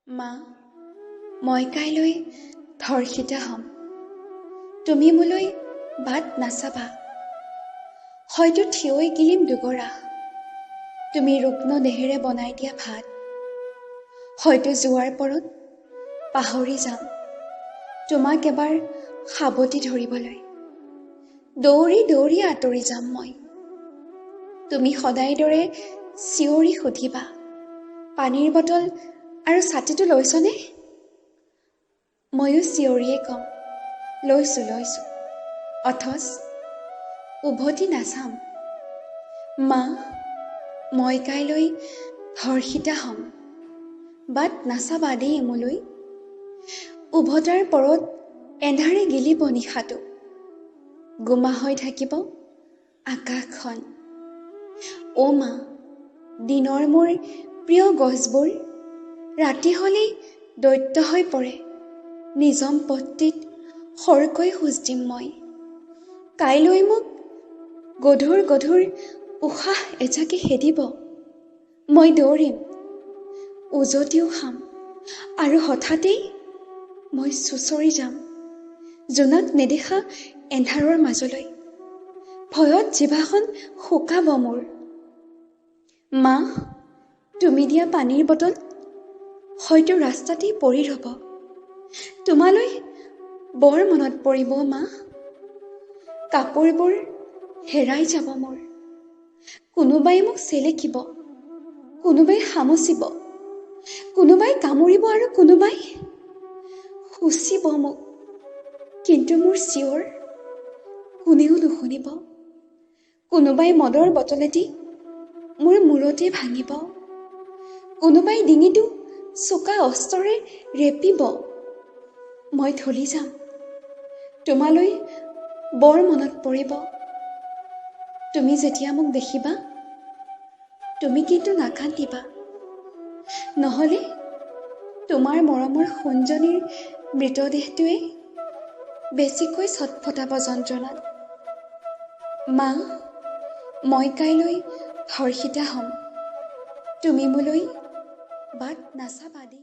মা, মই কাইলৈ ধৰ্ষিতা হ'ম। তুমি মোলৈ বাট নাচাবা। হয়তো থিয়ই গিলিম দুগৰা, তুমি ৰুগ্ন দেহেৰে বনাই দিয়া ভাত। হয়তো যোৱাৰ পৰত পাহৰি যাম তোমাক এবাৰ সাবটি ধৰিবলৈ। দৌৰি দৌৰি আঁতৰি যাম মই। তুমি সদায় দৰে চিঞৰি সুধিবা, পানীৰ বটল আৰু ছাতিটো লৈছনে? ময়ো চিঞৰিয়ে ক'ম, লৈছো। অথচ উভতি নাচাম। মা, মই কাইলৈ ধৰ্ষিতা হ'ম। বাট নাচাবা দেই মোলৈ। উভতাৰ পৰত এন্ধাৰে গিলিব নিশাটো। গোমা হৈ থাকিব আকাশখন। অ' মা, দিনৰ মোৰ প্ৰিয় গছবোৰ ৰাতি হ'লেই দৈত্য হৈ পৰে। নিজম পথটিত খৰকৈ খোজ দিম মই। কাইলৈ মোক গধুৰ গধুৰ উশাহ এজাকে খেদিব। মই দৌৰিম, উজতিও খাম, আৰু হঠাতেই মই চুঁচৰি যাম জোনাক নেদেখা এন্ধাৰৰ মাজলৈ। ভয়ত জিভাখন শুকাব মোৰ। মা, তুমি দিয়া পানীৰ বটল হয়তো ৰাস্তাতেই পৰি ৰ'ব। তোমালৈ বৰ মনত পৰিব মা। কাপোৰবোৰ হেৰাই যাব মোৰ। কোনোবাই মোক চেলেকিব, কোনোবাই খামুচিব, কোনোবাই কামুৰিব আৰু কোনোবাই খুচিব মোক। কিন্তু মোৰ চিঞৰ কোনেও নুশুনিব। কোনোবাই মদৰ বটলেদি মোৰ মূৰতে ভাঙিব, কোনোবাই ডিঙিটো চোকা অস্ত্ৰৰে ৰেপিব। মই ঢলি যাম, তোমালৈ বৰ মনত পৰিব। তুমি যেতিয়া মোক দেখিবা, তুমি কিন্তু নাকান্দিবা। নহ'লে তোমাৰ মৰমৰ সোণজনীৰ মৃতদেহটোৱে বেছিকৈ ছটফটাব যন্ত্ৰণাত। মা, মই কাইলৈ ধৰ্ষিতা হ'ম। তুমি মোলৈ বাট নাচাবা দেই।